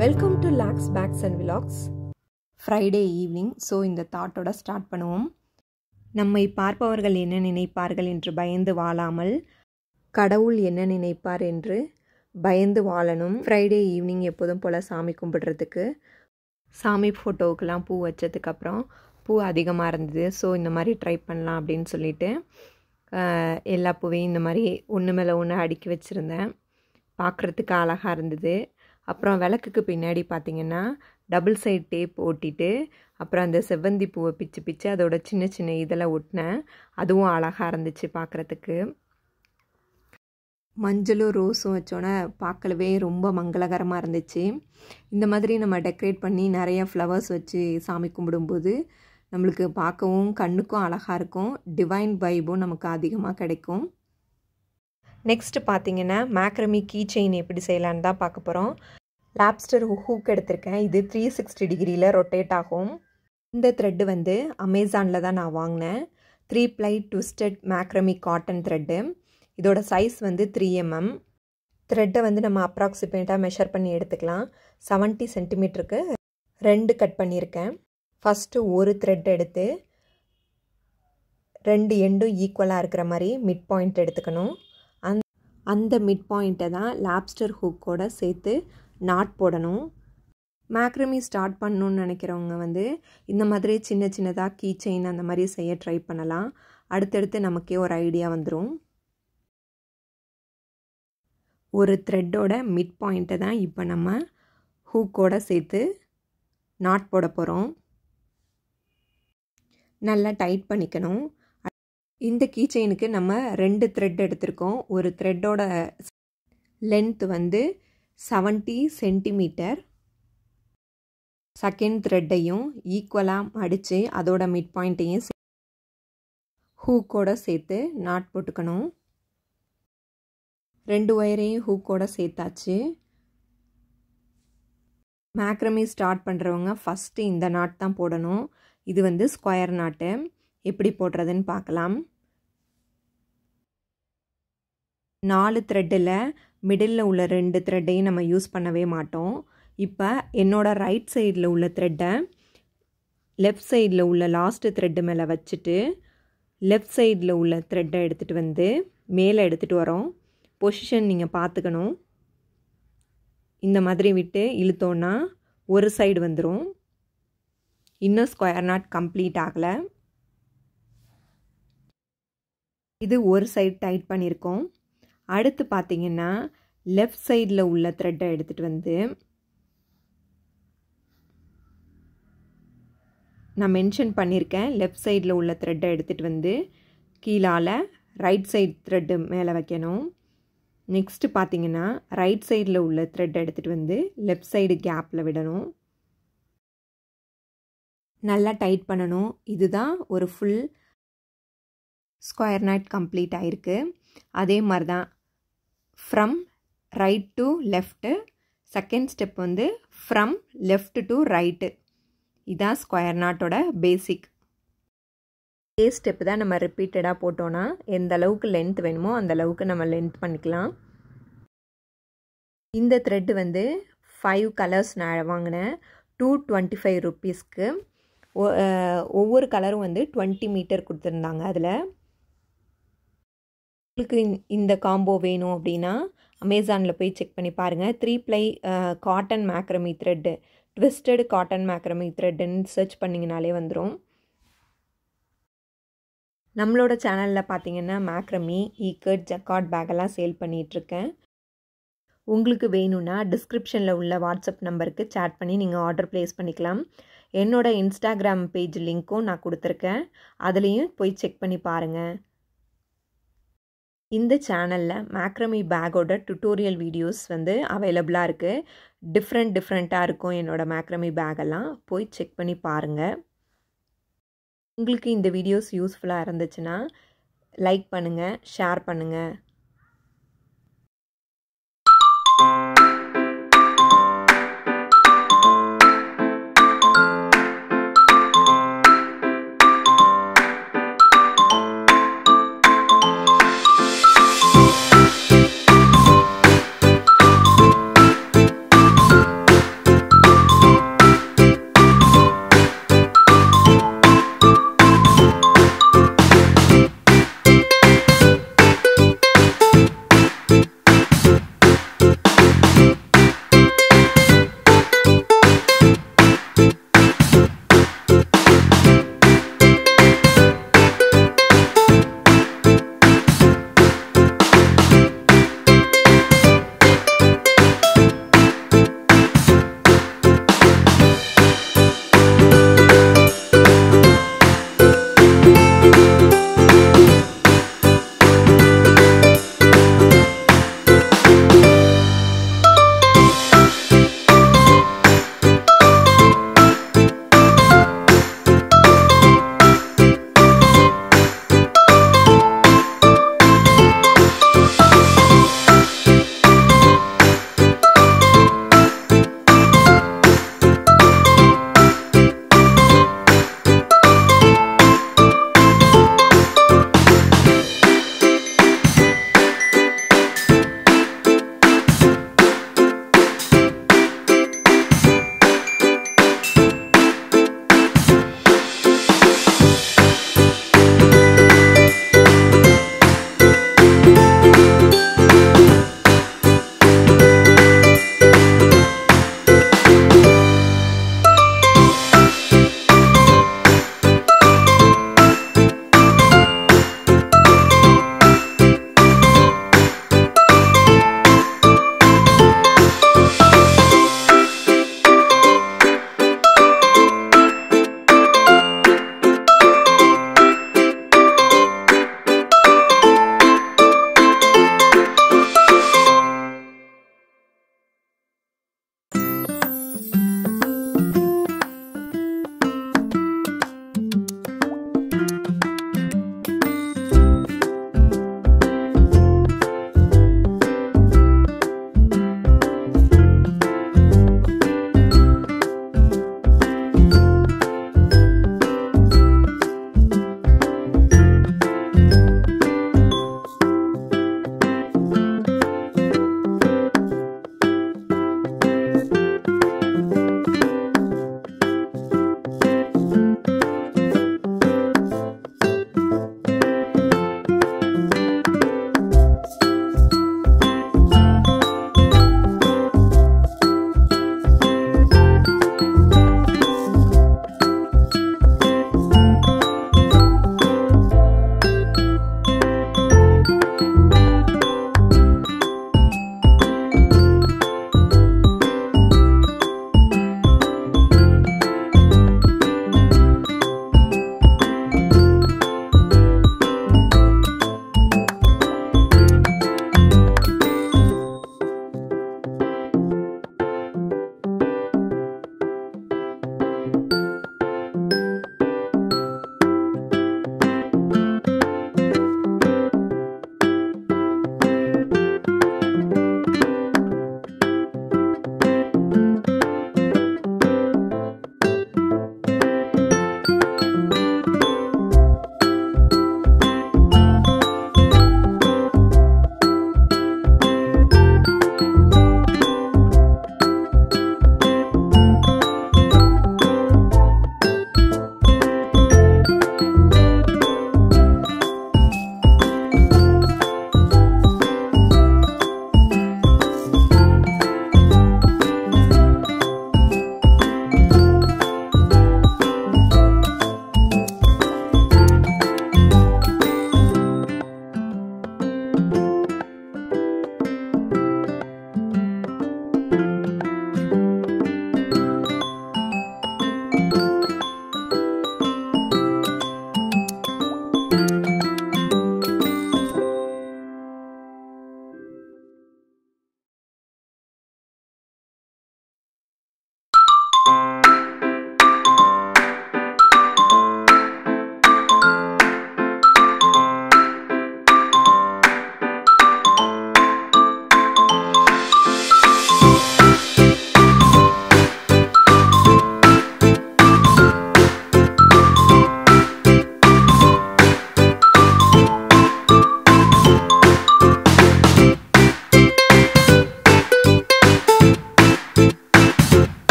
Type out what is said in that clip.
Welcome to lax backs and relax. Friday evening. So இந்த தாட்டோட start பண்ணுவோம். நம்மை பார்ப்பவர்கள் என்ன நினைப்பார்கள் என்று பயந்து வாழாமல் கடவுள் என்ன நினைப்பார் என்று பயந்து வாழணும். ஃப்ரைடே ஈவினிங் எப்போதும் போல் சாமி கும்பிடுறதுக்கு சாமி ஃபோட்டோவுக்கெலாம் பூ வச்சதுக்கப்புறம் பூ அதிகமாக இருந்தது. ஸோ இந்த மாதிரி ட்ரை பண்ணலாம் அப்படின்னு சொல்லிட்டு எல்லா பூவையும் இந்த மாதிரி ஒன்று மேலே ஒன்று அடுக்கி வச்சுருந்தேன். பார்க்குறதுக்கு அழகாக இருந்தது. அப்புறம் விளக்குக்கு பின்னாடி பார்த்திங்கன்னா டபுள் சைட் டேப் ஒட்டிட்டு அப்புறம் அந்த செவ்வந்தி பூவை பிச்சு பிச்சு அதோட சின்ன சின்ன இதெல்லாம் ஒட்டினேன். அதுவும் அழகாக இருந்துச்சு பார்க்குறதுக்கு. மஞ்சளும் ரோஸும் வச்சோன்னே பார்க்கவே ரொம்ப மங்களகரமாக இருந்துச்சு. இந்த மாதிரி நம்ம டெக்கரேட் பண்ணி நிறைய ஃப்ளவர்ஸ் வச்சு சாமி கும்பிடும்போது நம்மளுக்கு பார்க்கவும் கண்ணுக்கும் அழகாக இருக்கும். டிவைன் வைபும் நமக்கு அதிகமாக கிடைக்கும். நெக்ஸ்ட்டு பார்த்திங்கன்னா மேக்ரமி கீ செயின் எப்படி செய்யலான்னு தான் பார்க்க போகிறோம். லாப்ஸ்டர் ஹூக் எடுத்திருக்கேன். இது 360 டிகிரியில் ரொட்டேட் ஆகும். இந்த த்ரெட்டு வந்து அமேசானில் தான் நான் வாங்கினேன். 3 ply twisted macrame cotton thread. இதோட சைஸ் வந்து 3 mm. த்ரெட்டை வந்து நம்ம அப்ராக்சிமேட்டாக மெஷர் பண்ணி எடுத்துக்கலாம். 70 சென்டிமீட்டருக்கு 2 கட் பண்ணியிருக்கேன். ஃபஸ்ட்டு ஒரு த்ரெட் எடுத்து 2 எண்டும் ஈக்குவலாக இருக்கிற மாதிரி மிட் பாயிண்ட் எடுத்துக்கணும். அந்த மிட் பாயிண்ட்டை தான் லாப்ஸ்டர் ஹூக்கோட சேர்த்து நாட் போடணும். மேக்ரமி ஸ்டார்ட் பண்ணணுன்னு நினைக்கிறவங்க வந்து இந்த மாதிரி சின்ன சின்னதாக கீ செயின் அந்த மாதிரி செய்ய ட்ரை பண்ணலாம். அடுத்தடுத்து நமக்கே ஒரு ஐடியா வந்துடும். ஒரு த்ரெட்டோட மிட் பாயிண்ட்டை தான் இப்போ நம்ம ஹூக்கோட சேர்த்து நாட் போட போகிறோம். நல்லா டைட் பண்ணிக்கணும். இந்த கீ செயினுக்கு நம்ம 2 த்ரெட் எடுத்திருக்கோம். ஒரு த்ரெட்டோட லென்த் வந்து 70 சென்டிமீட்டர். செகண்ட் த்ரெட்டையும் ஈக்குவலாக மடித்து அதோட மிட் பாயிண்ட்டையும் ஹூக்கோட சேர்த்து நாட் போட்டுக்கணும். 2 ஒயரையும் ஹூக்கோட சேர்த்தாச்சு. மேக்ரமி ஸ்டார்ட் பண்ணுறவங்க ஃபஸ்ட்டு இந்த நாட் தான் போடணும். இது வந்து ஸ்கொயர் நாட்டு. எப்படி போடுறதுன்னு பார்க்கலாம். 4 த்ரெட்டில் மிடில் உள்ள 2 த்ரெட்டையும் நம்ம யூஸ் பண்ணவே மாட்டோம். இப்போ என்னோட ரைட் சைடில் உள்ள த்ரெட்டை லெஃப்ட் சைடில் உள்ள லாஸ்ட்டு த்ரெட்டு மேலே வச்சுட்டு லெஃப்ட் சைடில் உள்ள த்ரெட்டை எடுத்துகிட்டு வந்து மேலே எடுத்துகிட்டு வரோம். பொசிஷன் நீங்கள் பார்த்துக்கணும். இந்த மாதிரி விட்டு இழுத்தோன்னா ஒரு சைடு வந்துடும். இன்னும் ஸ்கொயர் நாட் கம்ப்ளீட் ஆகலை. இது ஒரு சைடு டைட் பண்ணியிருக்கோம். அடுத்து பார்த்திங்கன்னா லெஃப்ட் சைடில் உள்ள த்ரெட்டை எடுத்துகிட்டு வந்து நான் மென்ஷன் பண்ணியிருக்கேன். லெஃப்ட் சைடில் உள்ள த்ரெட்டை எடுத்துகிட்டு வந்து கீழால் ரைட் சைடு த்ரெட்டு மேலே வைக்கணும். நெக்ஸ்ட்டு பார்த்திங்கன்னா ரைட் சைடில் உள்ள த்ரெட்டை எடுத்துகிட்டு வந்து லெஃப்ட் சைடு கேப்பில் விடணும். நல்லா டைட் பண்ணணும். இதுதான் ஒரு ஃபுல் ஸ்கொயர் நாட் கம்ப்ளீட் ஆகிருக்கு. அதே மாதிரி தான் from right to left. Second step வந்து ஃப்ரம் லெஃப்ட் டு ரைட்டு. இதுதான் ஸ்கொயர் நாட்டோட பேசிக். இதே ஸ்டெப்பு தான் நம்ம ரிப்பீட்டடாக போட்டோன்னா எந்த அளவுக்கு லென்த் வேணுமோ அந்த அளவுக்கு நம்ம லென்த் பண்ணிக்கலாம். இந்த த்ரெட்டு வந்து 5 கலர்ஸ் நான் வாங்கினேன். 225 ருப்பீஸ்க்கு. ஒவ்வொரு கலரும் வந்து 20 மீட்டர் கொடுத்துருந்தாங்க. அதில் உங்களுக்கு இந்த காம்போ வேணும் அப்படின்னா அமேசானில் போய் செக் பண்ணி பாருங்கள். 3 ply cotton macrame thread, twisted cotton macrame த்ரெட்டுன்னு சர்ச் பண்ணிங்கனாலே வந்துடும். நம்மளோட சேனலில் பார்த்தீங்கன்னா மேக்ரமி, ஈக்கட், ஜக்கார்ட் பேக்கெல்லாம் சேல் பண்ணிகிட்ருக்கேன். உங்களுக்கு வேணும்னா டிஸ்கிரிப்ஷனில் உள்ள வாட்ஸ்அப் நம்பருக்கு சேட் பண்ணி நீங்கள் ஆர்டர் ப்ளேஸ் பண்ணிக்கலாம். என்னோட இன்ஸ்டாகிராம் பேஜ் லிங்க்கும் நான் கொடுத்துருக்கேன். அதுலேயும் போய் செக் பண்ணி பாருங்கள். இந்த சேனலில் மேக்ரமி பேக்கோட டுட்டோரியல் வீடியோஸ் வந்து அவைலபிளாக இருக்குது. டிஃப்ரெண்ட்டாக இருக்கும் என்னோடய மேக்ரமி பேக்கெல்லாம். போய் செக் பண்ணி பாருங்கள். உங்களுக்கு இந்த வீடியோஸ் யூஸ்ஃபுல்லாக இருந்துச்சுன்னா லைக் பண்ணுங்கள், ஷேர் பண்ணுங்கள்.